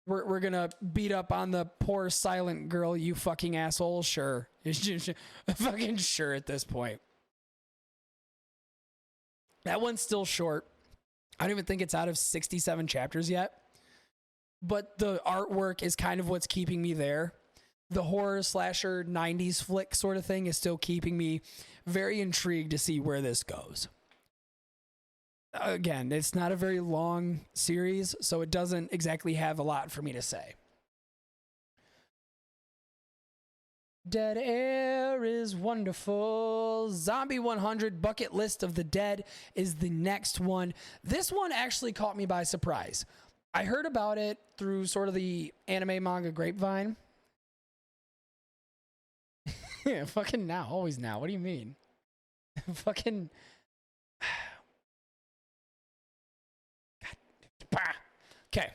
we're gonna beat up on the poor silent girl, you fucking asshole. Sure. Fucking sure at this point. That one's still short. I don't even think it's out of 67 chapters yet. But the artwork is kind of what's keeping me there. The horror slasher 90s flick sort of thing is still keeping me very intrigued to see where this goes. Again, it's not a very long series, so it doesn't exactly have a lot for me to say. Dead Air is wonderful. Zombie 100 Bucket List of the Dead is the next one. This one actually caught me by surprise. I heard about it through sort of the anime manga grapevine. Yeah, fucking now, always now. What do you mean? Fucking. Okay.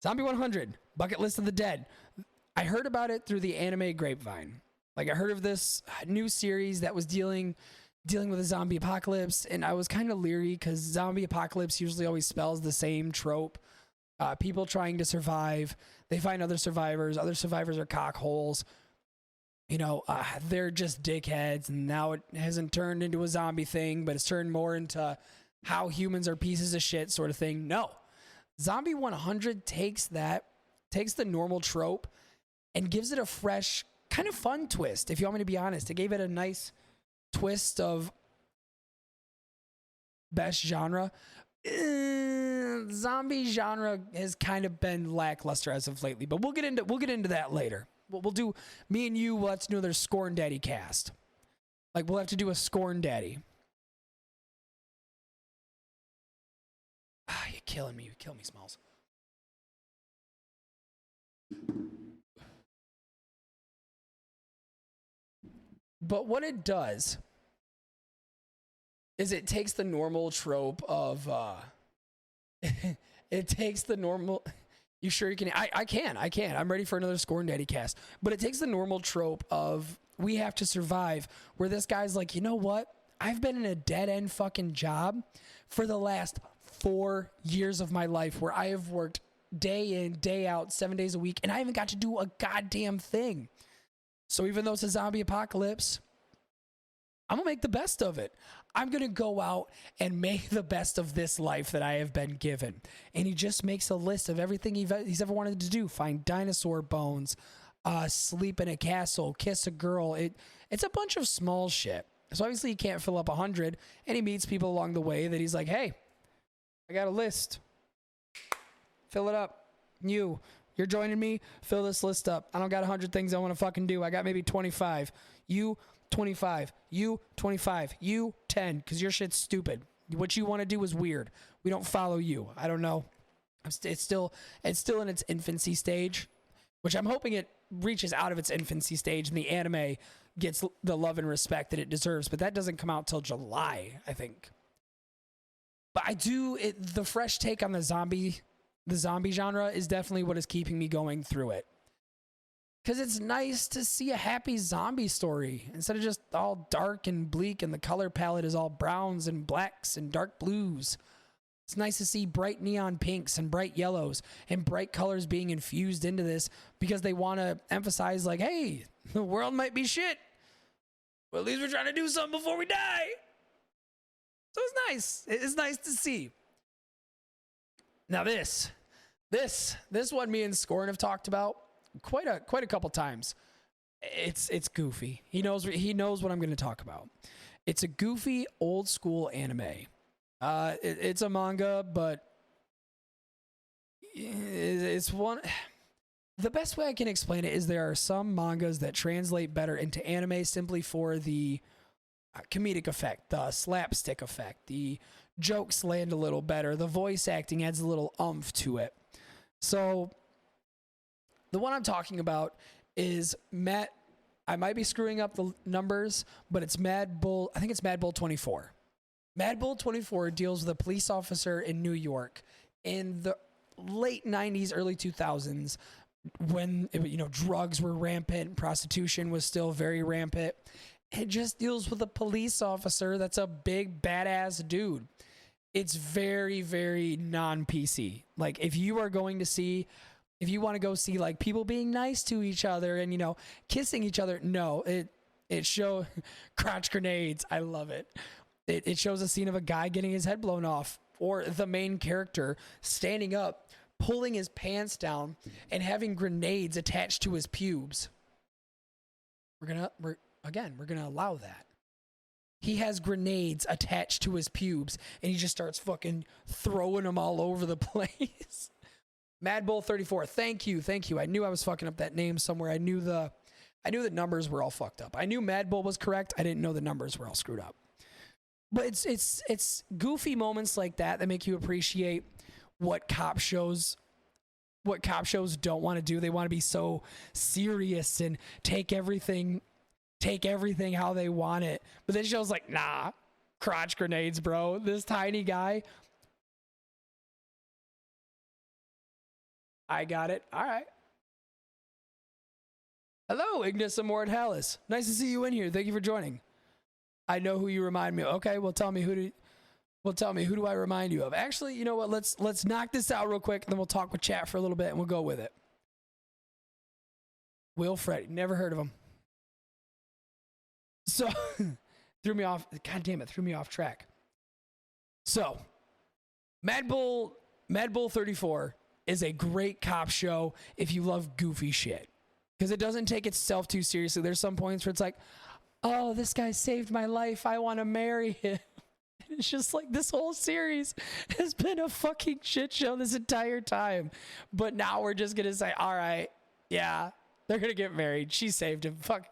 Zombie 100, Bucket List of the Dead. I heard about it through the anime grapevine. Like, I heard of this new series that was dealing with a zombie apocalypse, and I was kind of leery because zombie apocalypse usually always spells the same trope. People trying to survive. They find other survivors. Other survivors are cockholes. You know, they're just dickheads, and now it hasn't turned into a zombie thing, but it's turned more into how humans are pieces of shit sort of thing. No. Zombie 100 takes the normal trope and gives it a fresh, kind of fun twist, if you want me to be honest. It gave it a nice twist of best genre. Zombie genre has kind of been lackluster as of lately, but we'll get into that later. We'll do, me and you, let's do another Scorn Daddy cast. Like, we'll have to do a Scorn Daddy. You're killing me. You kill me, Smalls. But what it does is it takes the normal trope of it takes the normal. You sure you can? I can. I'm ready for another Scorn Daddy cast. But it takes the normal trope of we have to survive, where this guy's like, you know what? I've been in a dead end fucking job for the last 4 years of my life, where I have worked day in, day out, 7 days a week, and I haven't got to do a goddamn thing. So even though it's a zombie apocalypse, I'm gonna make the best of it. I'm gonna go out and make the best of this life that I have been given. And he just makes a list of everything he's ever wanted to do. Find dinosaur bones, sleep in a castle, kiss a girl. It's a bunch of small shit. So obviously he can't fill up 100, and he meets people along the way that he's like, hey, I got a list. Fill it up. You're joining me? Fill this list up. I don't got 100 things I want to fucking do. I got maybe 25. You, 25. You, 25. You, 10, because your shit's stupid. What you want to do is weird. We don't follow you. I don't know. It's still in its infancy stage, which I'm hoping it reaches out of its infancy stage and the anime gets the love and respect that it deserves. But that doesn't come out till July, I think. But the fresh take on the zombie genre is definitely what is keeping me going through it. Because it's nice to see a happy zombie story instead of just all dark and bleak and the color palette is all browns and blacks and dark blues. It's nice to see bright neon pinks and bright yellows and bright colors being infused into this because they want to emphasize, like, hey, the world might be shit, but at least we're trying to do something before we die. So it's nice. It's nice to see. Now this one me and Scorn have talked about quite a couple times. It's goofy. He knows what I'm going to talk about. It's a goofy old school anime. It's a manga, but it's one. The best way I can explain it is there are some mangas that translate better into anime simply for the comedic effect, the slapstick effect. The jokes land a little better. The voice acting adds a little oomph to it. So the one I'm talking about is Matt. I might be screwing up the numbers, but it's Mad Bull. I think it's Mad Bull 24. Mad Bull 24 deals with a police officer in New York in the late 90s, early 2000s, when drugs were rampant, prostitution was still very rampant. It just deals with a police officer that's a big badass dude. It's very, very non-PC. Like, if you are going to see If you want to go see like people being nice to each other and, you know, kissing each other, no, it shows crotch grenades. I love it. It shows a scene of a guy getting his head blown off, or the main character standing up, pulling his pants down, and having grenades attached to his pubes. We're gonna allow that. He has grenades attached to his pubes, and he just starts fucking throwing them all over the place. Mad Bull 34, thank you. I knew I was fucking up that name somewhere. I knew the numbers were all fucked up. I knew Mad Bull was correct. I didn't know the numbers were all screwed up. But it's goofy moments like that that make you appreciate what cop shows don't want to do. They want to be so serious and take everything how they want it. But this show's like, nah, crotch grenades, bro. This tiny guy. I got it. All right. Hello, Ignis Immortalis. Nice to see you in here. Thank you for joining. I know who you remind me of. Okay, well tell me who do I remind you of? Actually, you know what? Let's knock this out real quick, and then we'll talk with chat for a little bit, and we'll go with it. Will Freddy. Never heard of him. So threw me off. God damn it, threw me off track. So Mad Bull 34 is a great cop show if you love goofy shit, because it doesn't take itself too seriously. There's some points where it's like, oh, this guy saved my life, I want to marry him. It's just like, this whole series has been a fucking shit show this entire time, but now we're just gonna say, all right, yeah, they're gonna get married, she saved him, fuck,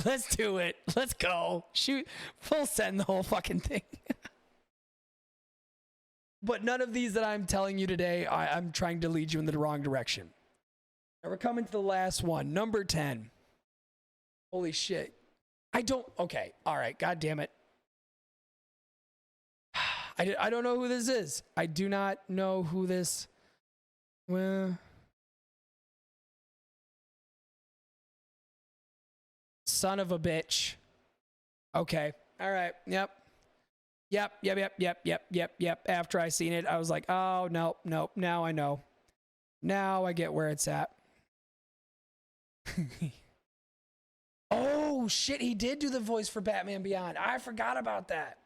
let's do it, let's go, shoot, full send the whole fucking thing. But none of these that I'm telling you today, I'm trying to lead you in the wrong direction. Now we're coming to the last one, number 10. Holy shit. Okay, all right, god damn it. I don't know who this is. I do not know who this, well, son of a bitch. Okay, all right, yep. After I seen it, I was like, oh, nope. Now I know. Now I get where it's at. Oh, shit. He did do the voice for Batman Beyond. I forgot about that.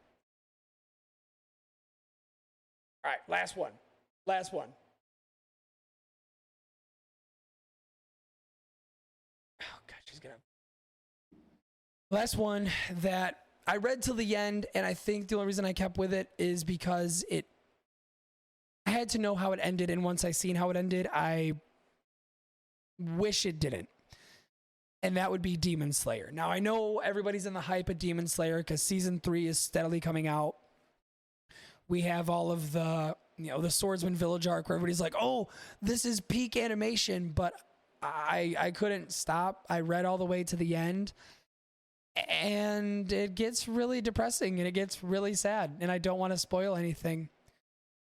All right. Last one. Oh, God. She's going to. Last one that I read till the end, and I think the only reason I kept with it is because I had to know how it ended, and once I seen how it ended, I wish it didn't. And that would be Demon Slayer. Now, I know everybody's in the hype of Demon Slayer because season 3 is steadily coming out. We have all of the Swordsman Village arc where everybody's like, oh, this is peak animation, but I couldn't stop. I read all the way to the end. And it gets really depressing and it gets really sad, and I don't want to spoil anything.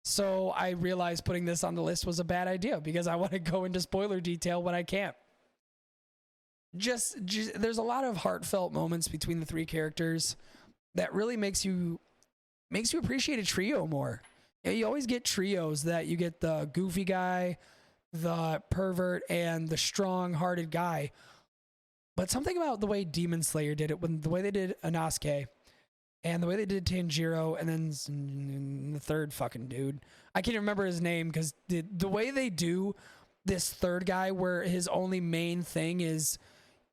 So I realized putting this on the list was a bad idea because I want to go into spoiler detail when I can't. Just there's a lot of heartfelt moments between the three characters that really makes you appreciate a trio more. You always get trios that you get the goofy guy, the pervert, and the strong-hearted guy. But something about the way Demon Slayer did it, the way they did Inosuke, and the way they did Tanjiro, and then the third fucking dude. I can't remember his name because the way they do this third guy where his only main thing is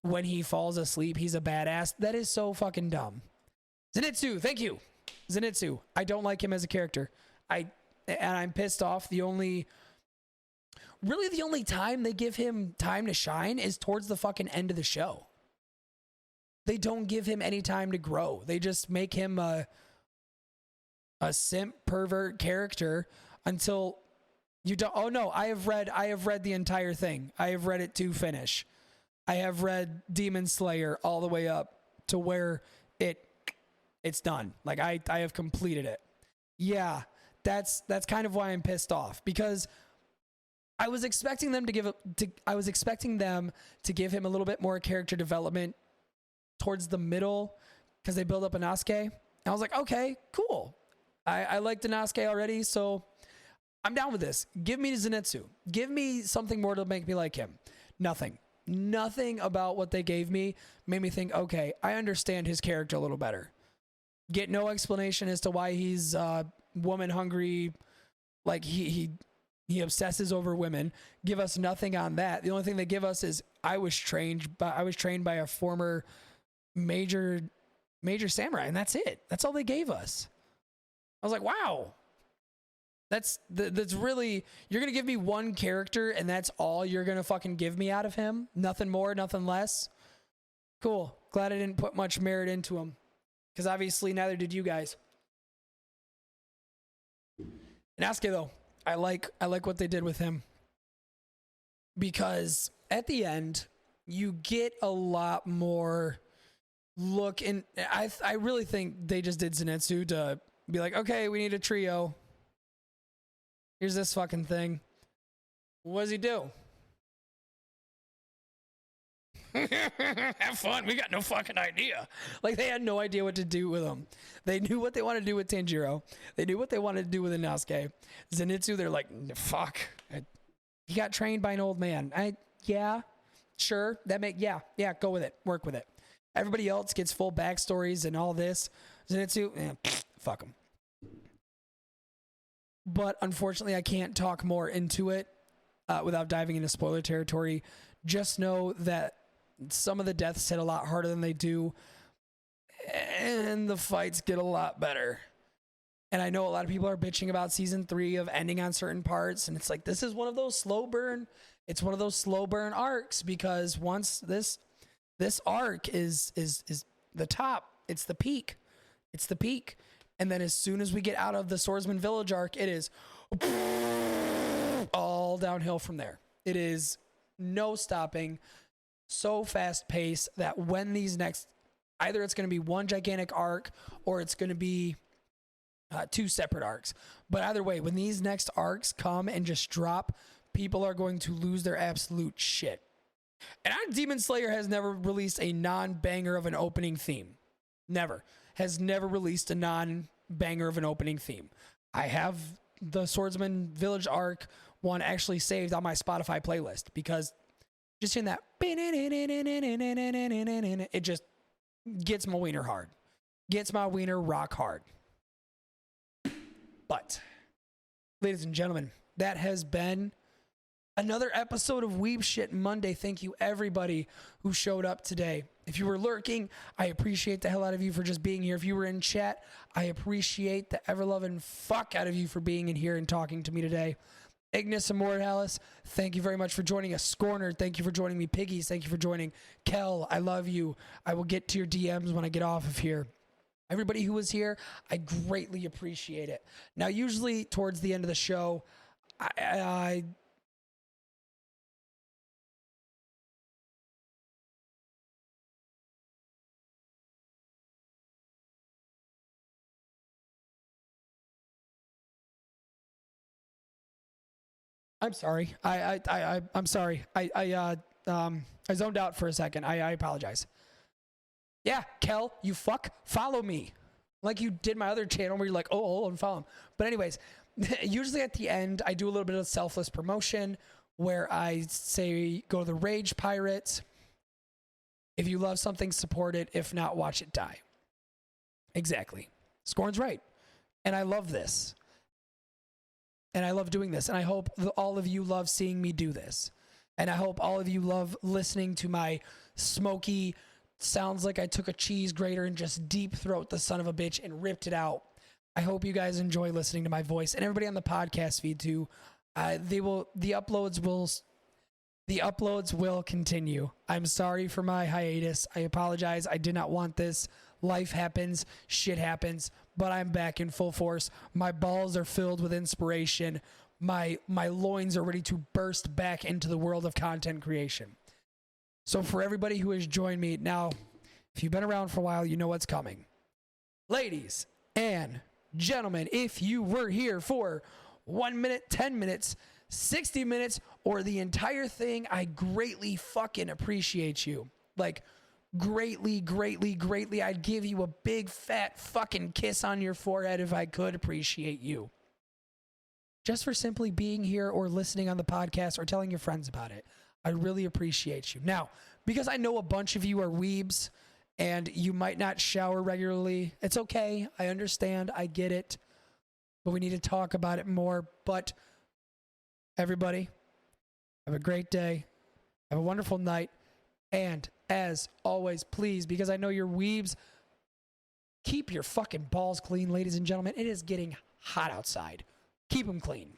when he falls asleep, he's a badass. That is so fucking dumb. Zenitsu, thank you. Zenitsu. I don't like him as a character. I'm pissed off. The only time they give him time to shine is towards the fucking end of the show. They don't give him any time to grow. They just make him a simp pervert character until you don't. Oh no, I have read the entire thing. I have read it to finish. I have read Demon Slayer all the way up to where it's done. Like I have completed it. Yeah, that's kind of why I'm pissed off, because I was expecting them to give him a little bit more character development towards the middle because they build up Inosuke. And I was like, okay, cool. I liked Inosuke already, so I'm down with this. Give me Zenitsu. Give me something more to make me like him. Nothing. Nothing about what they gave me made me think, okay, I understand his character a little better. Get no explanation as to why he's woman hungry, like he obsesses over women. Give us nothing on that. The only thing they give us is I was trained by a former major samurai, and that's it. That's all they gave us. I was like, wow. That's really, you're going to give me one character and that's all you're going to fucking give me out of him? Nothing more, nothing less? Cool. Glad I didn't put much merit into him. Because obviously neither did you guys. And Asuke though, I like what they did with him. Because at the end, you get a lot more look, and I really think they just did Zenitsu to be like, okay, we need a trio. Here's this fucking thing. What does he do? Have fun. We got no fucking idea. Like, they had no idea what to do with him. They knew what they wanted to do with Tanjiro. They knew what they wanted to do with Inosuke. Zenitsu, they're like, fuck. He got trained by an old man. Yeah, sure. Yeah, go with it. Work with it. Everybody else gets full backstories and all this. Zenitsu, fuck him. But unfortunately, I can't talk more into it without diving into spoiler territory. Just know that some of the deaths hit a lot harder than they do, and the fights get a lot better. And I know a lot of people are bitching about season 3 of ending on certain parts, and it's like, this is one of those slow burn. It's one of those slow burn arcs, because once this arc is the top, it's the peak. It's the peak. And then as soon as we get out of the Swordsman Village arc, it is all downhill from there. It is no stopping, so fast paced that when these next, either it's going to be one gigantic arc or it's going to be 2 separate arcs. But either way, when these next arcs come and just drop, people are going to lose their absolute shit. And Demon Slayer has never released a non-banger of an opening theme. Never. Has never released a non-banger of an opening theme. I have the Swordsman Village arc one actually saved on my Spotify playlist, because just hearing that, it just gets my wiener hard. Gets my wiener rock hard. But, ladies and gentlemen, that has been another episode of Weeb Shit Monday. Thank you everybody who showed up today. If you were lurking, I appreciate the hell out of you for just being here. If you were in chat, I appreciate the ever-loving fuck out of you for being in here and talking to me today. Ignis Immortalis, thank you very much for joining us. Scorner, thank you for joining me. Piggies, thank you for joining. Kel, I love you. I will get to your DMs when I get off of here. Everybody who was here, I greatly appreciate it. Now, usually towards the end of the show, I'm sorry. I'm sorry. I zoned out for a second. I apologize. Yeah, Kel, you fuck, follow me. Like you did my other channel where you're like, oh, unfollow him. But anyways, usually at the end, I do a little bit of selfless promotion where I say, go to the Rage Pirates. If you love something, support it. If not, watch it die. Exactly. Scorn's right. And I love this. And I love doing this. And I hope all of you love seeing me do this. And I hope all of you love listening to my smoky, sounds like I took a cheese grater and just deep throat the son of a bitch and ripped it out. I hope you guys enjoy listening to my voice, and everybody on the podcast feed too. The uploads will continue. I'm sorry for my hiatus. I apologize. I did not want this. Life happens, shit happens, but I'm back in full force. My balls are filled with inspiration. My loins are ready to burst back into the world of content creation. So for everybody who has joined me now, if you've been around for a while, you know what's coming. Ladies and gentlemen, if you were here for 1 minute, 10 minutes, 60 minutes, or the entire thing, I greatly fucking appreciate you. Like, greatly, greatly, greatly. I'd give you a big, fat fucking kiss on your forehead if I could appreciate you. just for simply being here or listening on the podcast or telling your friends about it. I really appreciate you. Now, because I know a bunch of you are weebs and you might not shower regularly, it's okay. I understand. I get it. But we need to talk about it more. But everybody, have a great day. Have a wonderful night. And as always, please, because I know you're weebs, keep your fucking balls clean, ladies and gentlemen. It is getting hot outside. Keep them clean.